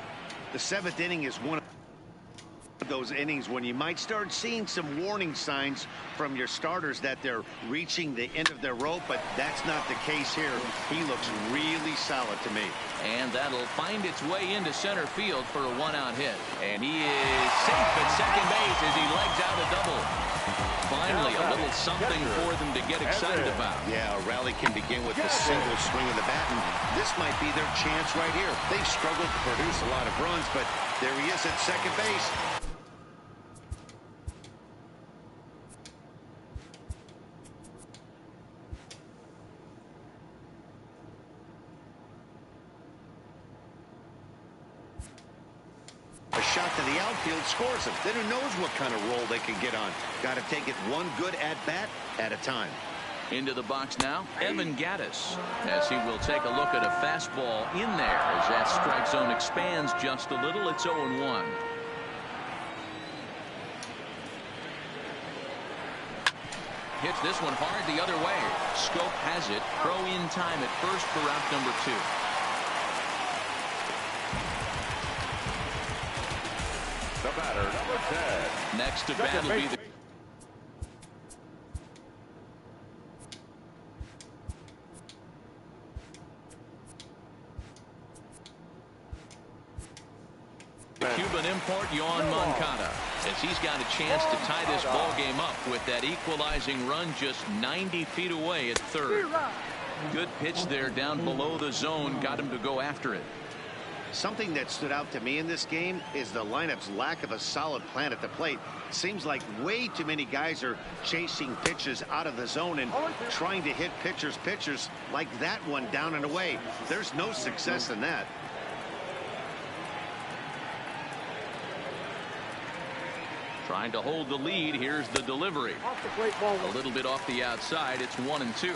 The 7th inning is one of of those innings when you might start seeing some warning signs from your starters that they're reaching the end of their rope, but that's not the case here. He looks really solid to me. And that'll find its way into center field for a one-out hit. And he is safe at second base as he legs out a double. Finally, a little something for them to get excited about. Yeah, a rally can begin with the single swing of the bat, and this might be their chance right here. They've struggled to produce a lot of runs, but there he is at second base. A shot to the outfield scores him. Then who knows what kind of roll they can get on. Got to take it one good at-bat at a time. Into the box now, Evan Gattis, as he will take a look at a fastball in there as that strike zone expands just a little. It's 0-1. Hits this one hard the other way. Scope has it. Throw in time at first for out number 2. The batter, number 10. Next to bat will be the Cuban import, Yoan Moncada, as he's got a chance to tie this ball game up with that equalizing run just 90 feet away at third. Good pitch there down below the zone, got him to go after it. Something that stood out to me in this game is the lineup's lack of a solid plan at the plate. Seems like way too many guys are chasing pitches out of the zone and trying to hit pitchers like that one down and away. There's no success in that. Trying to hold the lead. Here's the delivery. A little bit off the outside. It's 1-2.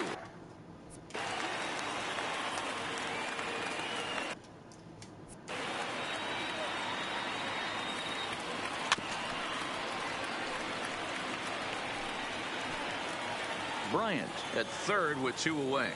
Bryant at third with 2 away.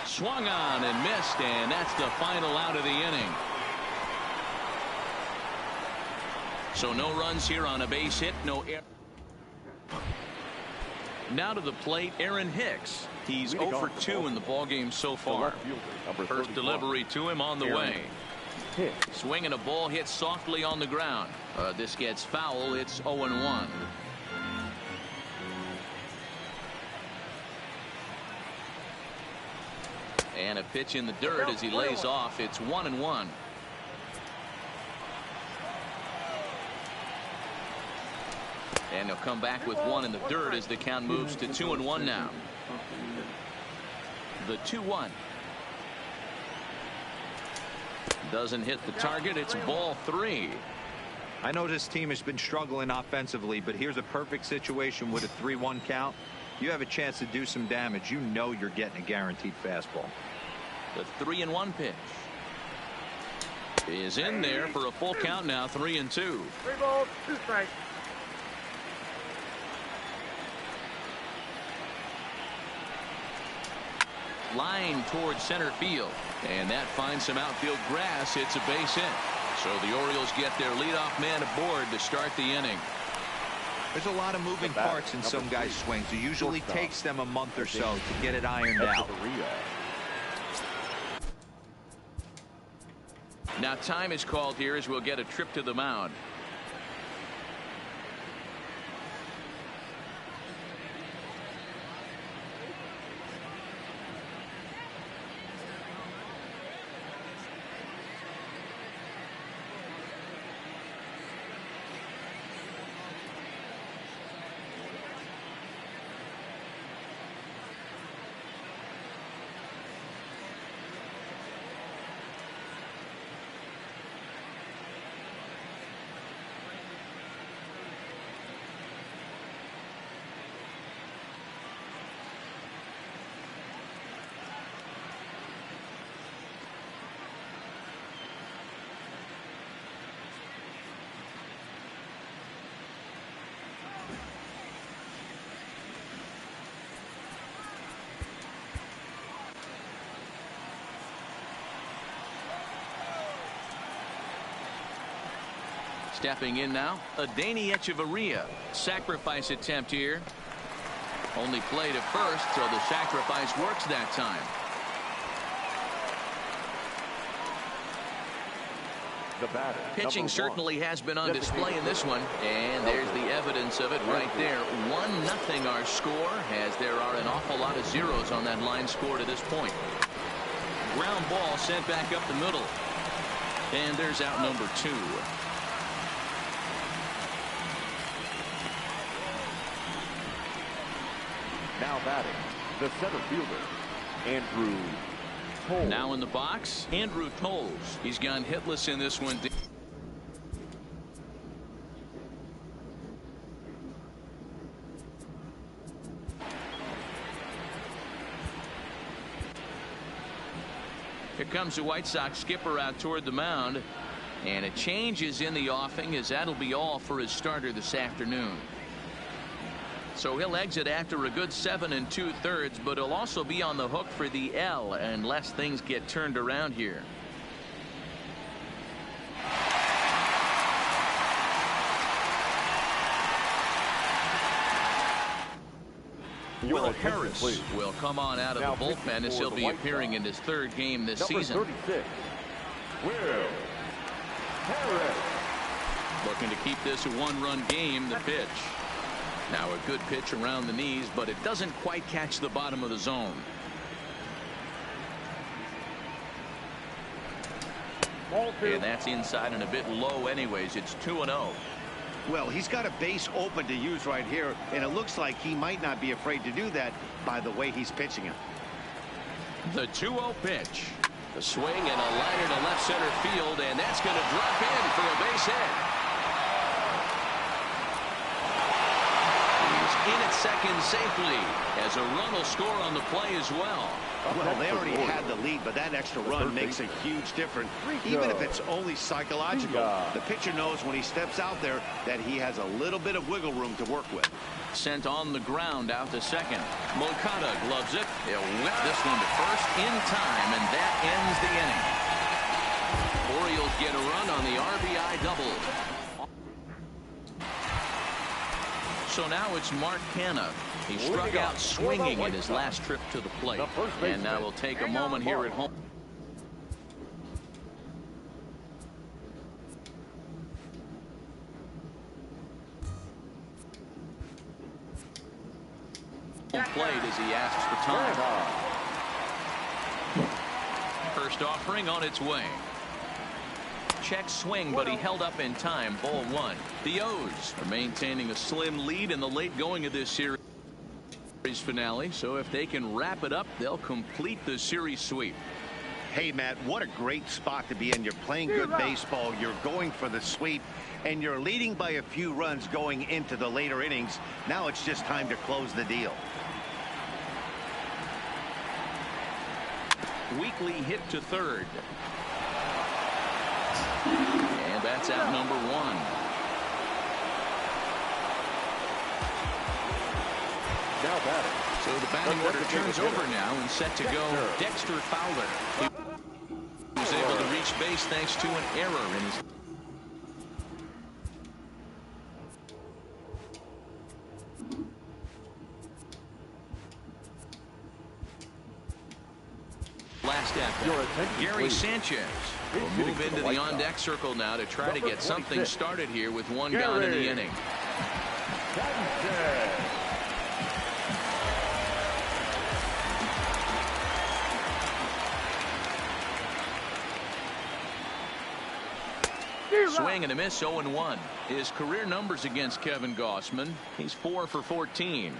Swung on and missed, and that's the final out of the inning. So no runs here on a base hit, no air. Now to the plate, Aaron Hicks. He's 0 for 2 in the ballgame so far. First delivery to him on the way. Swinging a ball hit softly on the ground. This gets foul. It's 0-1. And a pitch in the dirt as he lays off. It's 1-1. And he'll come back with one in the dirt as the count moves to 2-1 now. The 2-1. Doesn't hit the target. It's ball 3. I know this team has been struggling offensively, but here's a perfect situation with a 3-1 count. You have a chance to do some damage. You know you're getting a guaranteed fastball. The 3-1 pitch is in there for a full count now. 3-2. 3 balls, 2 strikes. Line towards center field, and that finds some outfield grass. It's a base hit. So the Orioles get their leadoff man aboard to start the inning. There's a lot of moving parts in some guys' swings. It usually takes them a month or so to get it ironed out. Now time is called here as we'll get a trip to the mound. Stepping in now, Adeiny Echeverria. Sacrifice attempt here. Only played at first, so the sacrifice works that time. The batter, Pitching certainly has been on display in this one, and there's the evidence of it right there. 1-0 our score, as there are an awful lot of zeros on that line score to this point. Ground ball sent back up the middle, and there's out number 2. Now batting, the center fielder, Andrew Toles. Now in the box, Andrew Toles. He's gone hitless in this one. Here comes the White Sox skipper out toward the mound, and a change is in the offing, as that'll be all for his starter this afternoon. So he'll exit after a good 7 2/3, but he'll also be on the hook for the L unless things get turned around here. Will Harris will come on out of the bullpen, as he'll be appearing in his 3rd game this season. 36, Will Harris. Looking to keep this a 1-run game. The pitch. Now a good pitch around the knees, but it doesn't quite catch the bottom of the zone. And that's inside and a bit low anyways. It's 2-0. Well, he's got a base open to use right here, and it looks like he might not be afraid to do that by the way he's pitching it. The 2-0 pitch. A swing and a liner to left center field, and that's going to drop in for a base hit. In at second safely, as a run will score on the play as well. Well, they already had the lead, but that extra run makes a huge difference, even if it's only psychological. The pitcher knows when he steps out there that he has a little bit of wiggle room to work with. Sent on the ground out to second. Moncada gloves it. He'll whip this one to first in time, and that ends the inning. Orioles get a run on the RBI double. So now it's Mark Hanna. He struck out swinging in his last trip to the plate. And now we'll take a moment here at home. Played as he asks for time. First offering on its way. Check swing, but he held up in time. Ball 1. The O's are maintaining a slim lead in the late going of this series finale, so if they can wrap it up, they'll complete the series sweep. Hey, Matt, what a great spot to be in. You're playing good baseball, you're going for the sweep, and you're leading by a few runs going into the later innings. Now it's just time to close the deal. Weekly hit to third. And that's out number 1. Now batting. So the batting order turns over now, and set to go Dexter Fowler. He was able to reach base thanks to an error in his last at bat. Gary Sanchez will move into the on-deck circle now to try to get something started here with one gone in the inning. Swing and a miss, 0-1. His career numbers against Kevin Gausman, he's 4 for 14.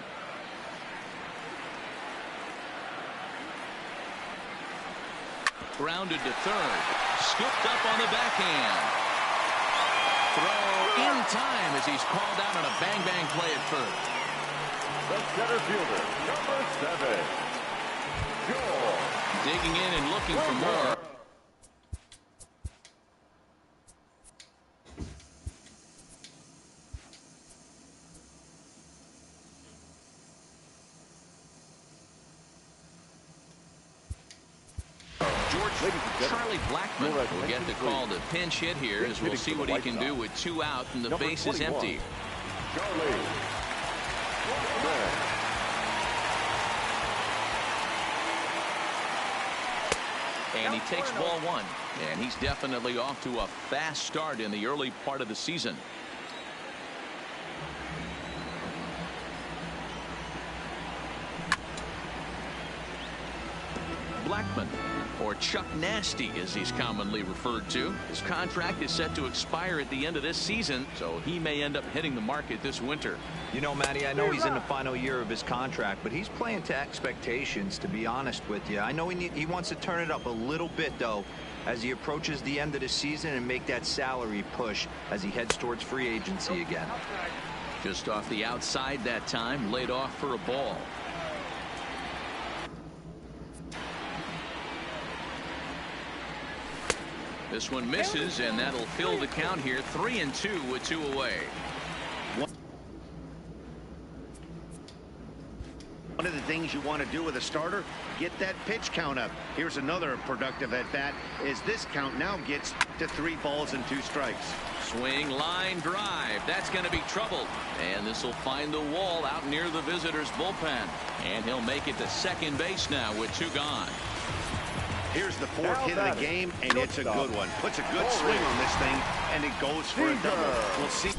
Grounded to third. Scooped up on the backhand. Throw in time as he's called out on a bang-bang play at first. The center fielder, number 7, Joel. Digging in and looking for more. Charlie Blackmon will get the call to pinch hit here as we'll see what he can do with 2 out and the base is empty. Charlie. And he takes ball 1. And he's definitely off to a fast start in the early part of the season. Blackmon, or Chuck Nasty as he's commonly referred to. His contract is set to expire at the end of this season, so he may end up hitting the market this winter. You know, Matty, I know he's in the final year of his contract, but he's playing to expectations, to be honest with you. I know he wants to turn it up a little bit, though, as he approaches the end of the season and make that salary push as he heads towards free agency again. Just off the outside that time, laid off for a ball. This one misses, and that'll fill the count here. 3-2 with 2 away. One of the things you want to do with a starter, get that pitch count up. Here's another productive at bat as this count now gets to 3 balls and 2 strikes. Swing, line, drive. That's going to be trouble. And this will find the wall out near the visitor's bullpen. And he'll make it to second base now with 2 gone. Here's the 4th hit of the game, and it's a good one. Puts a good swing on this thing, and it goes for a double. We'll see.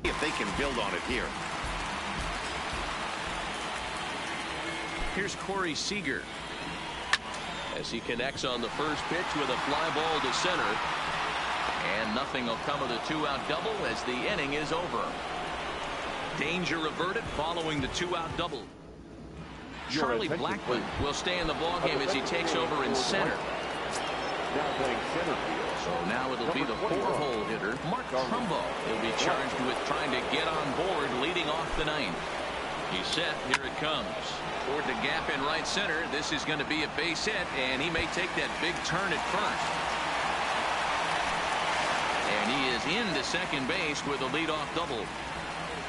If they can build on it here. Here's Corey Seager as he connects on the first pitch with a fly ball to center, and nothing will come of the 2-out double as the inning is over. Danger averted following the 2-out double. Charlie Blackmon will stay in the ballgame as he takes over in center. Now playing center field. So now it'll be the 4-hole hitter, Mark Trumbo. He'll be charged with trying to get on board leading off the 9th. He's set. Here it comes. Toward the gap in right center. This is going to be a base hit, and he may take that big turn at first. And he is into second base with a leadoff double.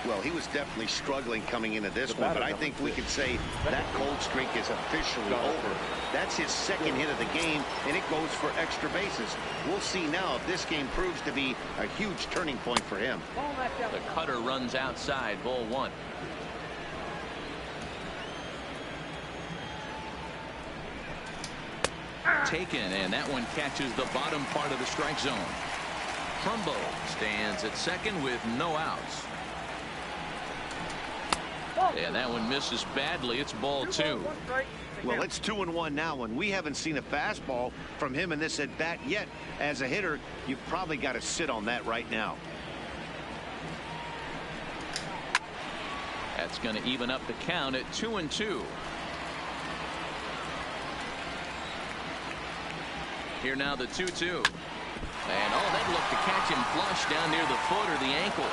Well, he was definitely struggling coming into this one, but I think we can say that cold streak is officially over. That's his 2nd hit of the game, and it goes for extra bases. We'll see now if this game proves to be a huge turning point for him. The cutter runs outside, ball 1. Taken, and that one catches the bottom part of the strike zone. Trumbo stands at second with no outs. And that one misses badly. It's ball 2. Well, it's 2-1 now, and we haven't seen a fastball from him in this at bat yet. As a hitter, you've probably got to sit on that right now. That's going to even up the count at 2-2. Here now the 2-2. And that looked to catch him flush down near the foot or the ankle.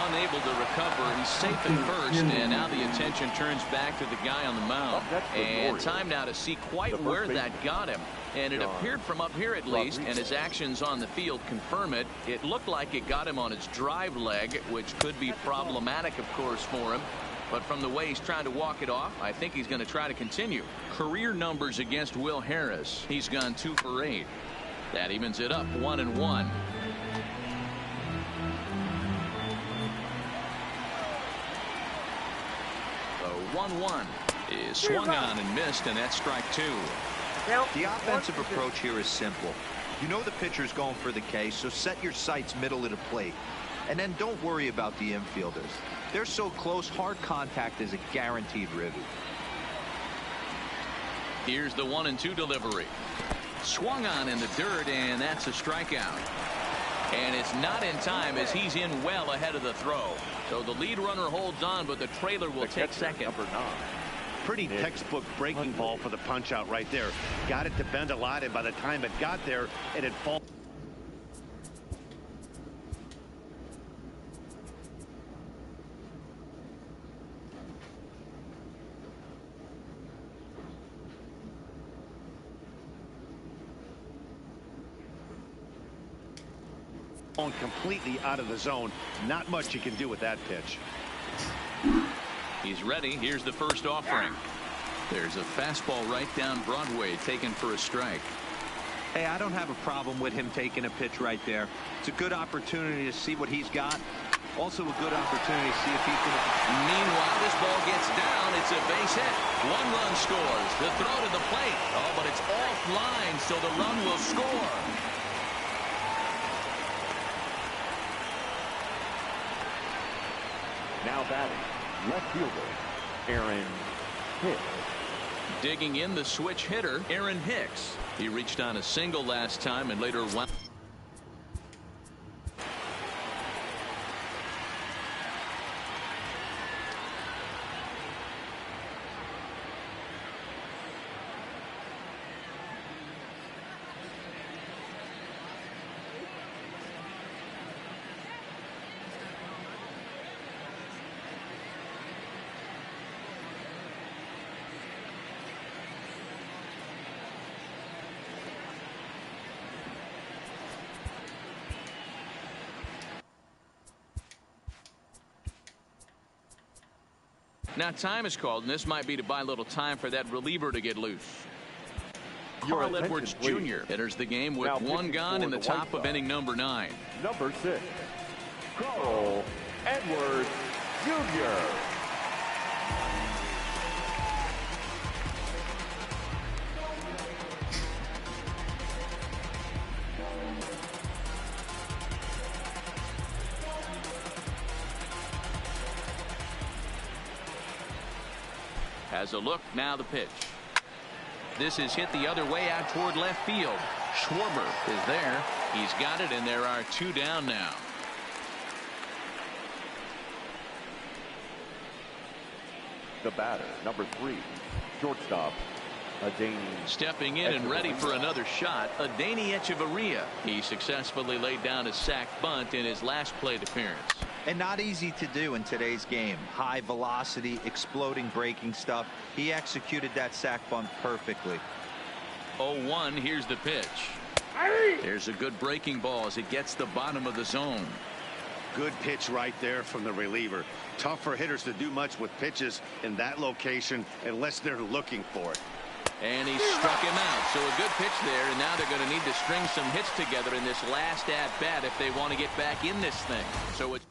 Unable to recover. He's safe at first, and now the attention turns back to the guy on the mound. And time now to see quite where that got him. And it appeared from up here at least, and his actions on the field confirm it. It looked like it got him on his drive leg, which could be problematic, of course, for him. But from the way he's trying to walk it off, I think he's going to try to continue. Career numbers against Will Harris. He's gone 2 for 8. That evens it up 1-1. The 1-1 is swung on and missed, and that's strike 2. The offensive approach here is simple. You know the pitcher's going for the K, so set your sights middle of the plate. And then don't worry about the infielders. They're so close, hard contact is a guaranteed ribby. Here's the 1-2 delivery. Swung on in the dirt, and that's a strikeout. And it's not in time as he's in well ahead of the throw. So the lead runner holds on, but the trailer will take second. Number 9. Pretty textbook breaking ball for the punch out right there. Got it to bend a lot, and by the time it got there, it had fallen. Going completely out of the zone. Not much you can do with that pitch. He's ready. Here's the first offering. There's a fastball right down Broadway, taken for a strike. Hey, I don't have a problem with him taking a pitch right there. It's a good opportunity to see what he's got. Also a good opportunity to see if he can. Meanwhile, this ball gets down. It's a base hit. One run scores. The throw to the plate. Oh, but it's offline, so the run will score. Now batting, left fielder, Aaron Hicks. Digging in, the switch hitter, Aaron Hicks. He reached on a single last time and later wound. Now time is called, and this might be to buy a little time for that reliever to get loose. Carl Edwards Jr. enters the game with one gone in the top of inning number 9. Number 6, Carl Edwards Jr. Has a look, now the pitch. This is hit the other way out toward left field. Schwarber is there. He's got it, and there are 2 down now. The batter, number 3, shortstop, Adani. Stepping in and ready for another shot, Adani Echeverria. He successfully laid down a sac bunt in his last plate appearance. And not easy to do in today's game. High velocity, exploding breaking stuff. He executed that sac bunt perfectly. 0-1, here's the pitch. There's a good breaking ball as it gets the bottom of the zone. Good pitch right there from the reliever. Tough for hitters to do much with pitches in that location unless they're looking for it. And he struck him out. So a good pitch there, and now they're going to need to string some hits together in this last at-bat if they want to get back in this thing. So it's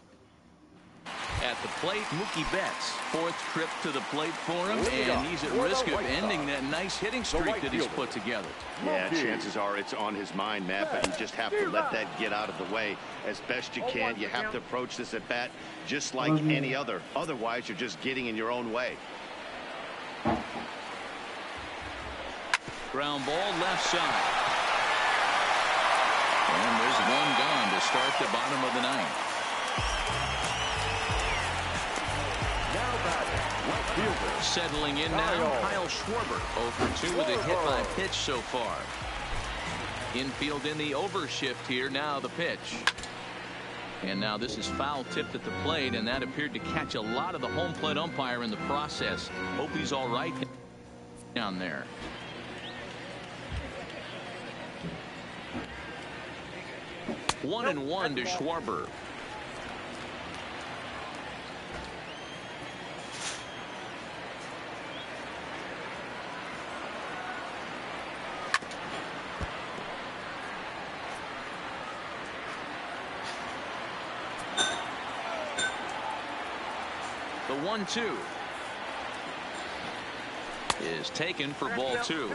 at the plate, Mookie Betts. 4th trip to the plate for him, and he's at risk of ending that nice hitting streak that he's put together. Yeah, chances are it's on his mind, Matt, but you just have to let that get out of the way as best you can. You have to approach this at bat just like any other. Otherwise, you're just getting in your own way. Ground ball left side. And there's one gone to start the bottom of the 9th. Settling in now, Kyle Schwarber. 0-for-2 with a hit by pitch so far. Infield in the overshift here. Now the pitch. And now this is foul tipped at the plate, and that appeared to catch a lot of the home plate umpire in the process. Hope he's all right down there. One and one to Schwarber. The 1-2 is taken for ball 2.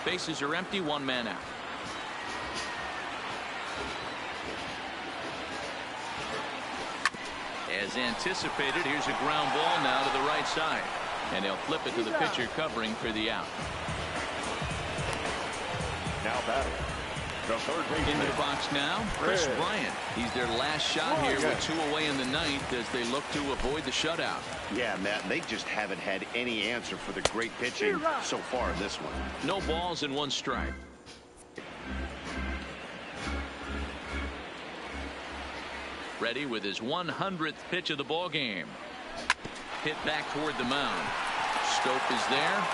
Bases are empty, 1 man out. As anticipated, here's a ground ball now to the right side, and they'll flip it to the pitcher covering for the out. Now batting, the third baseman. Into the box now, Chris Bryant. He's their last shot here with 2 away in the 9th as they look to avoid the shutout. Yeah, Matt, they just haven't had any answer for the great pitching so far in this one. No balls and 1 strike. Ready with his 100th pitch of the ball game. Hit back toward the mound. Stope is there.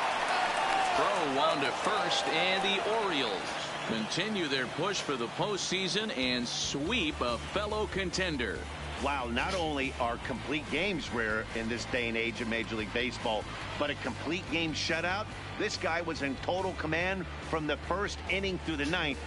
Throw on to first, and the Orioles continue their push for the postseason and sweep a fellow contender. Wow, not only are complete games rare in this day and age of Major League Baseball, but a complete game shutout. This guy was in total command from the first inning through the ninth.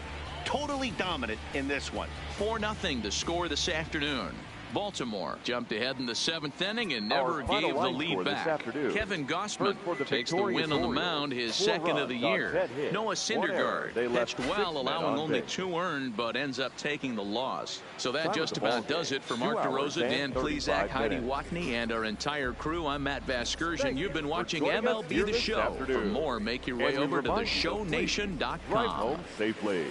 Totally dominant in this one. 4-0 the score this afternoon. Baltimore jumped ahead in the 7th inning and never gave the lead back. Kevin Gossman takes the win on the mound, his second of the year. Noah Syndergaard pitched well, allowing only 2 earned, but ends up taking the loss. So that just about does it for Mark DeRosa, Dan Plesac, Heidi Watney, and our entire crew. I'm Matt Vasgersian. You've been watching MLB The Show. For more, make your way over to theshownation.com. Drive home safely.